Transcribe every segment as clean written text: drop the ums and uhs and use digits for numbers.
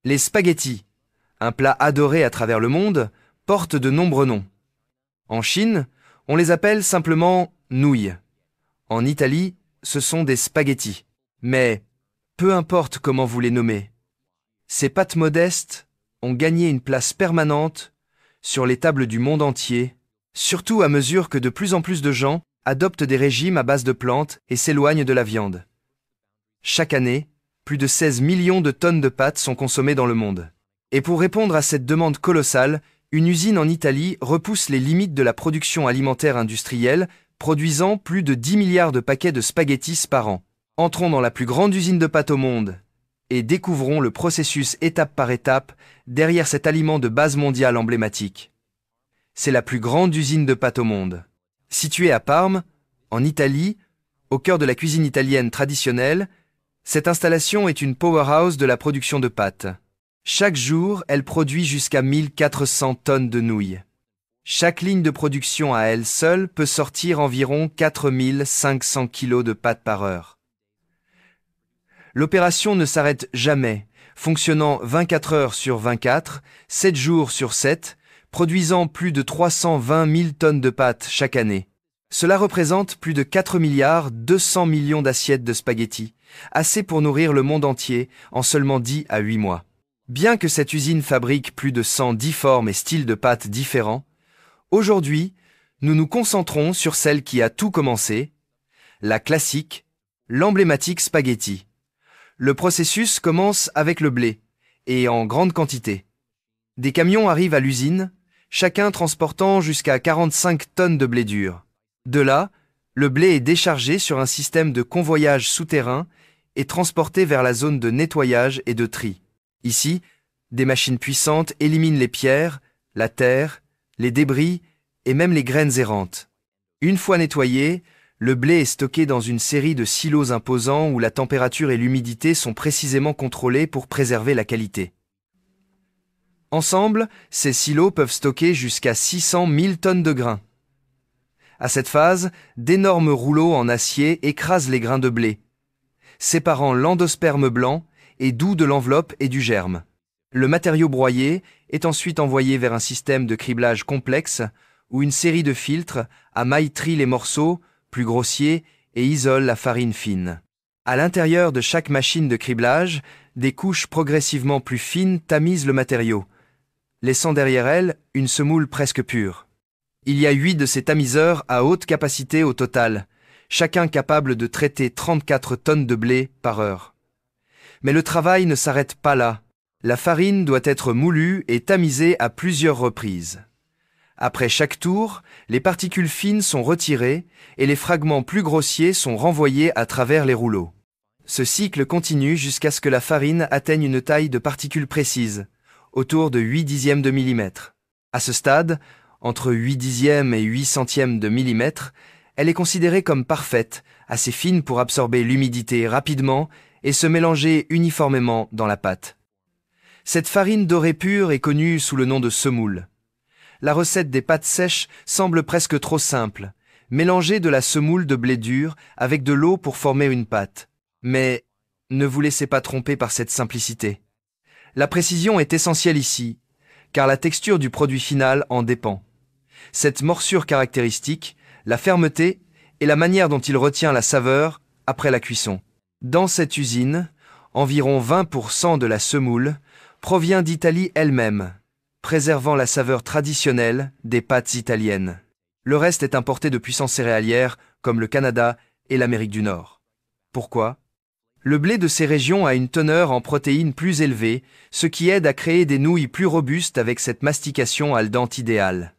Les spaghettis, un plat adoré à travers le monde, portent de nombreux noms. En Chine, on les appelle simplement nouilles. En Italie, ce sont des spaghettis. Mais peu importe comment vous les nommez, ces pâtes modestes ont gagné une place permanente sur les tables du monde entier, surtout à mesure que de plus en plus de gens adoptent des régimes à base de plantes et s'éloignent de la viande. Chaque année, plus de 16 millions de tonnes de pâtes sont consommées dans le monde. Et pour répondre à cette demande colossale, une usine en Italie repousse les limites de la production alimentaire industrielle, produisant plus de 10 milliards de paquets de spaghettis par an. Entrons dans la plus grande usine de pâtes au monde et découvrons le processus étape par étape derrière cet aliment de base mondiale emblématique. C'est la plus grande usine de pâtes au monde. Située à Parme, en Italie, au cœur de la cuisine italienne traditionnelle, cette installation est une powerhouse de la production de pâtes. Chaque jour, elle produit jusqu'à 1400 tonnes de nouilles. Chaque ligne de production à elle seule peut sortir environ 4500 kilos de pâtes par heure. L'opération ne s'arrête jamais, fonctionnant 24 heures sur 24, 7 jours sur 7, produisant plus de 320 000 tonnes de pâtes chaque année. Cela représente plus de 4 milliards 200 millions d'assiettes de spaghettis, assez pour nourrir le monde entier en seulement 10 à 8 mois. Bien que cette usine fabrique plus de 110 formes et styles de pâtes différents, aujourd'hui, nous nous concentrons sur celle qui a tout commencé, la classique, l'emblématique spaghetti. Le processus commence avec le blé, et en grande quantité. Des camions arrivent à l'usine, chacun transportant jusqu'à 45 tonnes de blé dur. De là, le blé est déchargé sur un système de convoyage souterrain et transporté vers la zone de nettoyage et de tri. Ici, des machines puissantes éliminent les pierres, la terre, les débris et même les graines errantes. Une fois nettoyé, le blé est stocké dans une série de silos imposants où la température et l'humidité sont précisément contrôlées pour préserver la qualité. Ensemble, ces silos peuvent stocker jusqu'à 600 000 tonnes de grains. À cette phase, d'énormes rouleaux en acier écrasent les grains de blé, séparant l'endosperme blanc et doux de l'enveloppe et du germe. Le matériau broyé est ensuite envoyé vers un système de criblage complexe où une série de filtres à mailles trient les morceaux plus grossiers et isole la farine fine. À l'intérieur de chaque machine de criblage, des couches progressivement plus fines tamisent le matériau, laissant derrière elles une semoule presque pure. Il y a 8 de ces tamiseurs à haute capacité au total, chacun capable de traiter 34 tonnes de blé par heure. Mais le travail ne s'arrête pas là. La farine doit être moulue et tamisée à plusieurs reprises. Après chaque tour, les particules fines sont retirées et les fragments plus grossiers sont renvoyés à travers les rouleaux. Ce cycle continue jusqu'à ce que la farine atteigne une taille de particules précise, autour de 8 dixièmes de millimètre. À ce stade, entre 8 dixièmes et 8 centièmes de millimètre, elle est considérée comme parfaite, assez fine pour absorber l'humidité rapidement et se mélanger uniformément dans la pâte. Cette farine dorée pure est connue sous le nom de semoule. La recette des pâtes sèches semble presque trop simple. Mélanger de la semoule de blé dur avec de l'eau pour former une pâte. Mais ne vous laissez pas tromper par cette simplicité. La précision est essentielle ici, car la texture du produit final en dépend. Cette morsure caractéristique, la fermeté et la manière dont il retient la saveur après la cuisson. Dans cette usine, environ 20% de la semoule provient d'Italie elle-même, préservant la saveur traditionnelle des pâtes italiennes. Le reste est importé de puissances céréalières comme le Canada et l'Amérique du Nord. Pourquoi ? Le blé de ces régions a une teneur en protéines plus élevée, ce qui aide à créer des nouilles plus robustes avec cette mastication al dente idéale.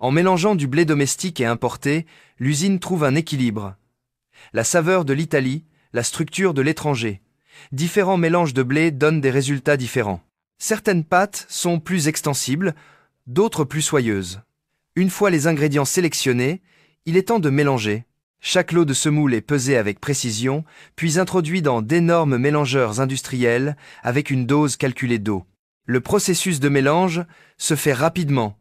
En mélangeant du blé domestique et importé, l'usine trouve un équilibre. La saveur de l'Italie, la structure de l'étranger. Différents mélanges de blé donnent des résultats différents. Certaines pâtes sont plus extensibles, d'autres plus soyeuses. Une fois les ingrédients sélectionnés, il est temps de mélanger. Chaque lot de semoule est pesé avec précision, puis introduit dans d'énormes mélangeurs industriels avec une dose calculée d'eau. Le processus de mélange se fait rapidement,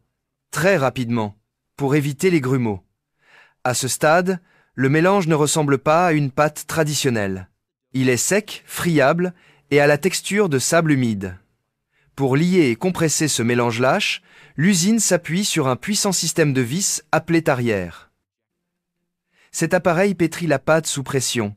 très rapidement, pour éviter les grumeaux. À ce stade, le mélange ne ressemble pas à une pâte traditionnelle. Il est sec, friable et à la texture de sable humide. Pour lier et compresser ce mélange lâche, l'usine s'appuie sur un puissant système de vis appelé tarière. Cet appareil pétrit la pâte sous pression,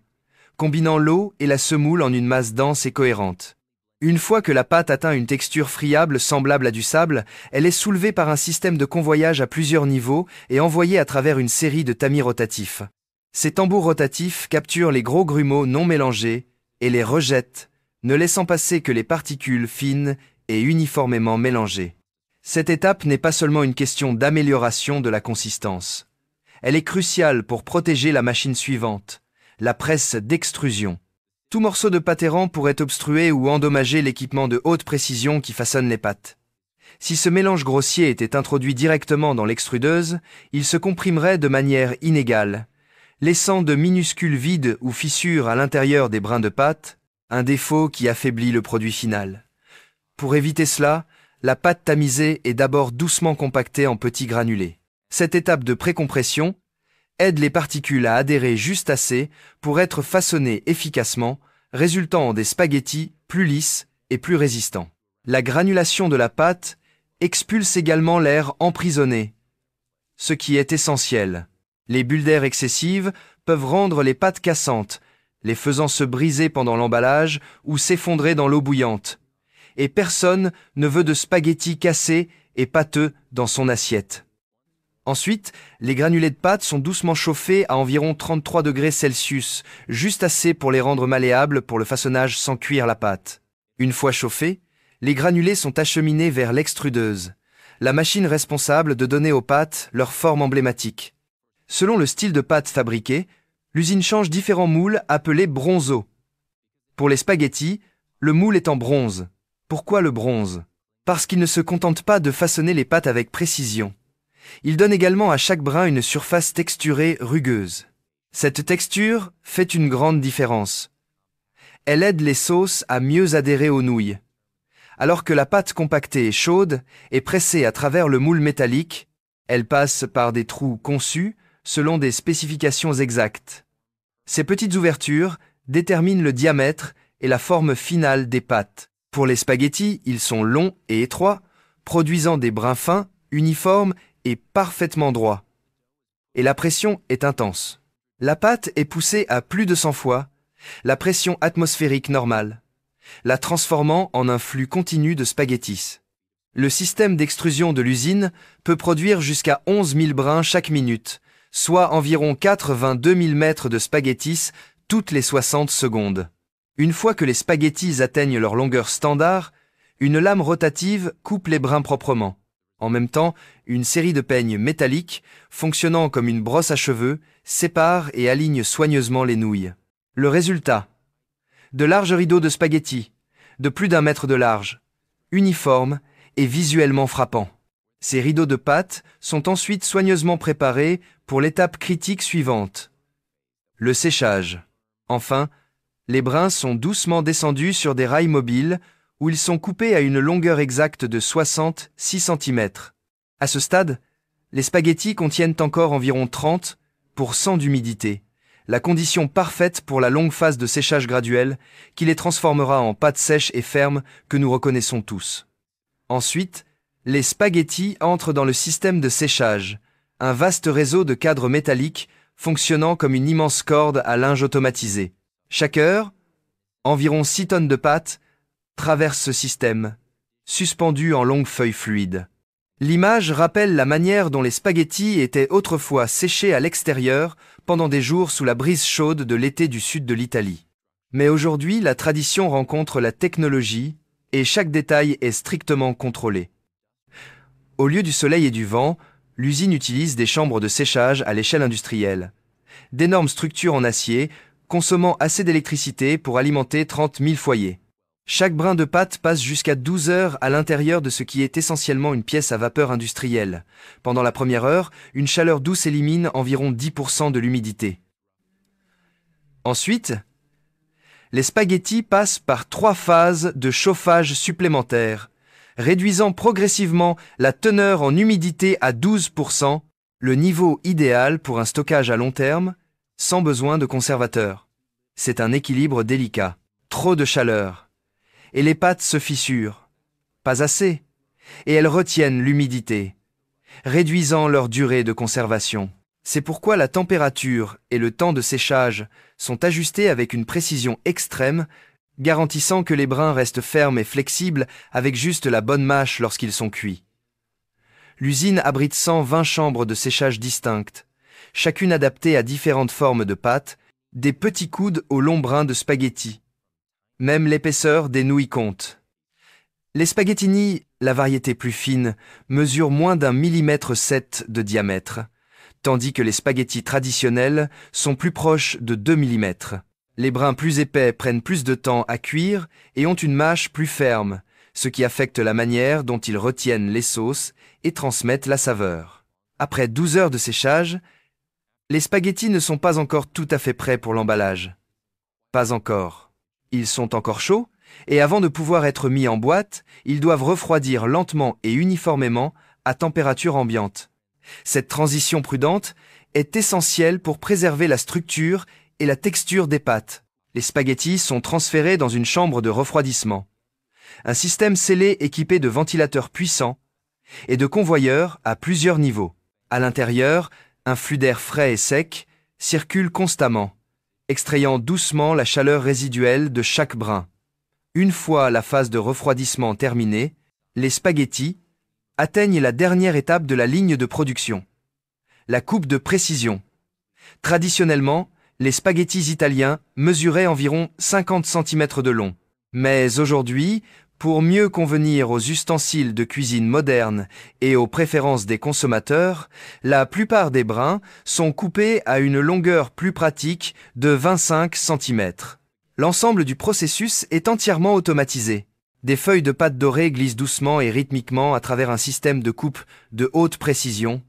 combinant l'eau et la semoule en une masse dense et cohérente. Une fois que la pâte atteint une texture friable semblable à du sable, elle est soulevée par un système de convoyage à plusieurs niveaux et envoyée à travers une série de tamis rotatifs. Ces tambours rotatifs capturent les gros grumeaux non mélangés et les rejettent, ne laissant passer que les particules fines et uniformément mélangées. Cette étape n'est pas seulement une question d'amélioration de la consistance. Elle est cruciale pour protéger la machine suivante, la presse d'extrusion. Tout morceau de pâte errant pourrait obstruer ou endommager l'équipement de haute précision qui façonne les pâtes. Si ce mélange grossier était introduit directement dans l'extrudeuse, il se comprimerait de manière inégale, laissant de minuscules vides ou fissures à l'intérieur des brins de pâte, un défaut qui affaiblit le produit final. Pour éviter cela, la pâte tamisée est d'abord doucement compactée en petits granulés. Cette étape de précompression aide les particules à adhérer juste assez pour être façonnées efficacement, résultant en des spaghettis plus lisses et plus résistants. La granulation de la pâte expulse également l'air emprisonné, ce qui est essentiel. Les bulles d'air excessives peuvent rendre les pâtes cassantes, les faisant se briser pendant l'emballage ou s'effondrer dans l'eau bouillante. Et personne ne veut de spaghettis cassés et pâteux dans son assiette. Ensuite, les granulés de pâte sont doucement chauffés à environ 33 degrés Celsius, juste assez pour les rendre malléables pour le façonnage sans cuire la pâte. Une fois chauffés, les granulés sont acheminés vers l'extrudeuse, la machine responsable de donner aux pâtes leur forme emblématique. Selon le style de pâte fabriqué, l'usine change différents moules appelés bronzo. Pour les spaghettis, le moule est en bronze. Pourquoi le bronze? Parce qu'il ne se contente pas de façonner les pâtes avec précision. Il donne également à chaque brin une surface texturée rugueuse. Cette texture fait une grande différence. Elle aide les sauces à mieux adhérer aux nouilles. Alors que la pâte compactée et chaude est pressée à travers le moule métallique, elle passe par des trous conçus selon des spécifications exactes. Ces petites ouvertures déterminent le diamètre et la forme finale des pâtes. Pour les spaghettis, ils sont longs et étroits, produisant des brins fins, uniformes et parfaitement droits. Et la pression est intense. La pâte est poussée à plus de 100 fois la pression atmosphérique normale, la transformant en un flux continu de spaghettis. Le système d'extrusion de l'usine peut produire jusqu'à 11 000 brins chaque minute, soit environ 82 000 mètres de spaghettis toutes les 60 secondes. Une fois que les spaghettis atteignent leur longueur standard, une lame rotative coupe les brins proprement. En même temps, une série de peignes métalliques, fonctionnant comme une brosse à cheveux, sépare et aligne soigneusement les nouilles. Le résultat: de larges rideaux de spaghettis, de plus d'1 mètre de large, uniformes et visuellement frappants. Ces rideaux de pâte sont ensuite soigneusement préparés pour l'étape critique suivante: le séchage. Enfin, les brins sont doucement descendus sur des rails mobiles où ils sont coupés à une longueur exacte de 66 cm. À ce stade, les spaghettis contiennent encore environ 30% d'humidité, la condition parfaite pour la longue phase de séchage graduel qui les transformera en pâtes sèches et fermes que nous reconnaissons tous. Ensuite, les spaghettis entrent dans le système de séchage, un vaste réseau de cadres métalliques fonctionnant comme une immense corde à linge automatisée. Chaque heure, environ 6 tonnes de pâte traversent ce système, suspendues en longues feuilles fluides. L'image rappelle la manière dont les spaghettis étaient autrefois séchés à l'extérieur pendant des jours sous la brise chaude de l'été du sud de l'Italie. Mais aujourd'hui, la tradition rencontre la technologie et chaque détail est strictement contrôlé. Au lieu du soleil et du vent, l'usine utilise des chambres de séchage à l'échelle industrielle. D'énormes structures en acier, consommant assez d'électricité pour alimenter 30 000 foyers. Chaque brin de pâte passe jusqu'à 12 heures à l'intérieur de ce qui est essentiellement une pièce à vapeur industrielle. Pendant la première heure, une chaleur douce élimine environ 10% de l'humidité. Ensuite, les spaghettis passent par 3 phases de chauffage supplémentaires, réduisant progressivement la teneur en humidité à 12%, le niveau idéal pour un stockage à long terme, sans besoin de conservateur. C'est un équilibre délicat. Trop de chaleur et les pâtes se fissurent. Pas assez, et elles retiennent l'humidité, réduisant leur durée de conservation. C'est pourquoi la température et le temps de séchage sont ajustés avec une précision extrême, garantissant que les brins restent fermes et flexibles avec juste la bonne mâche lorsqu'ils sont cuits. L'usine abrite 120 chambres de séchage distinctes, chacune adaptée à différentes formes de pâtes, des petits coudes aux longs brins de spaghettis. Même l'épaisseur des nouilles compte. Les spaghettini, la variété plus fine, mesurent moins d'1,7 millimètre de diamètre, tandis que les spaghettis traditionnels sont plus proches de 2 mm. Les brins plus épais prennent plus de temps à cuire et ont une mâche plus ferme, ce qui affecte la manière dont ils retiennent les sauces et transmettent la saveur. Après 12 heures de séchage, les spaghettis ne sont pas encore tout à fait prêts pour l'emballage. Pas encore. Ils sont encore chauds, et avant de pouvoir être mis en boîte, ils doivent refroidir lentement et uniformément à température ambiante. Cette transition prudente est essentielle pour préserver la structure et la texture des pâtes. Les spaghettis sont transférés dans une chambre de refroidissement. Un système scellé équipé de ventilateurs puissants et de convoyeurs à plusieurs niveaux. À l'intérieur, un flux d'air frais et sec circule constamment, extrayant doucement la chaleur résiduelle de chaque brin. Une fois la phase de refroidissement terminée, les spaghettis atteignent la dernière étape de la ligne de production, la coupe de précision. Traditionnellement, les spaghettis italiens mesuraient environ 50 cm de long. Mais aujourd'hui, pour mieux convenir aux ustensiles de cuisine modernes et aux préférences des consommateurs, la plupart des brins sont coupés à une longueur plus pratique de 25 cm. L'ensemble du processus est entièrement automatisé. Des feuilles de pâte dorée glissent doucement et rythmiquement à travers un système de coupe de haute précision,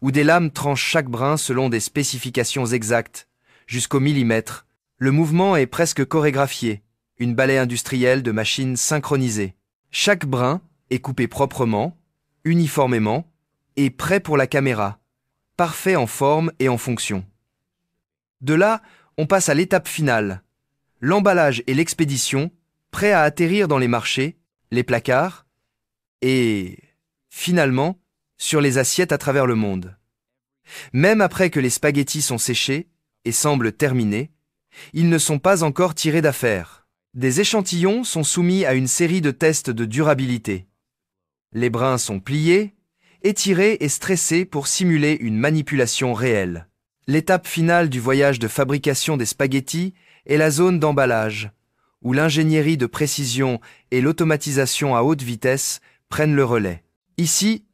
où des lames tranchent chaque brin selon des spécifications exactes, jusqu'au millimètre. Le mouvement est presque chorégraphié, une balai industrielle de machines synchronisée. Chaque brin est coupé proprement, uniformément, et prêt pour la caméra, parfait en forme et en fonction. De là, on passe à l'étape finale, l'emballage et l'expédition, prêts à atterrir dans les marchés, les placards, et, finalement, sur les assiettes à travers le monde. Même après que les spaghettis sont séchés et semblent terminés, ils ne sont pas encore tirés d'affaire. Des échantillons sont soumis à une série de tests de durabilité. Les brins sont pliés, étirés et stressés pour simuler une manipulation réelle. L'étape finale du voyage de fabrication des spaghettis est la zone d'emballage, où l'ingénierie de précision et l'automatisation à haute vitesse prennent le relais. Ici,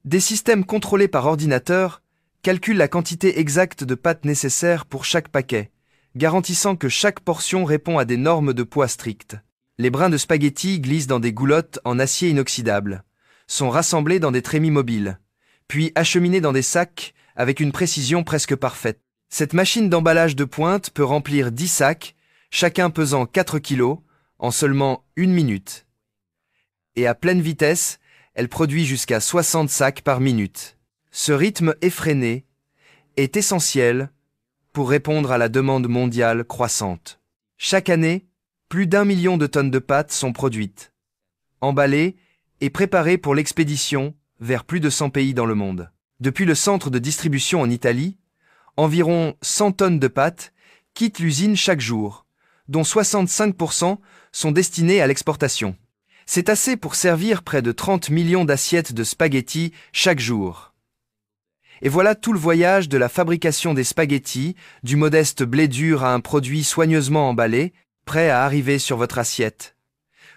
des systèmes contrôlés par ordinateur calculent la quantité exacte de pâte nécessaire pour chaque paquet, garantissant que chaque portion répond à des normes de poids strictes. Les brins de spaghettis glissent dans des goulottes en acier inoxydable, sont rassemblés dans des trémies mobiles, puis acheminés dans des sacs avec une précision presque parfaite. Cette machine d'emballage de pointe peut remplir 10 sacs, chacun pesant 4 kg, en seulement 1 minute. Et à pleine vitesse, elle produit jusqu'à 60 sacs par minute. Ce rythme effréné est essentiel pour répondre à la demande mondiale croissante. Chaque année, plus d'1 million de tonnes de pâtes sont produites, emballées et préparées pour l'expédition vers plus de 100 pays dans le monde. Depuis le centre de distribution en Italie, environ 100 tonnes de pâtes quittent l'usine chaque jour, dont 65% sont destinés à l'exportation. C'est assez pour servir près de 30 millions d'assiettes de spaghettis chaque jour. Et voilà tout le voyage de la fabrication des spaghettis, du modeste blé dur à un produit soigneusement emballé, prêt à arriver sur votre assiette.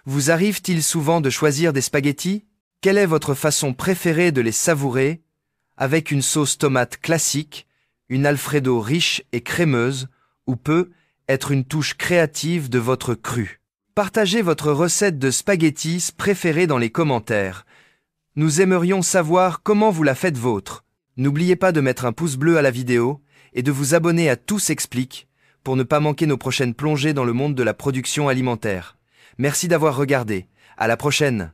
Vous arrive-t-il souvent de choisir des spaghettis? Quelle est votre façon préférée de les savourer? Avec une sauce tomate classique, une Alfredo riche et crémeuse, ou peut être une touche créative de votre cru. Partagez votre recette de spaghettis préférée dans les commentaires. Nous aimerions savoir comment vous la faites vôtre. N'oubliez pas de mettre un pouce bleu à la vidéo et de vous abonner à Tout s'explique pour ne pas manquer nos prochaines plongées dans le monde de la production alimentaire. Merci d'avoir regardé. À la prochaine!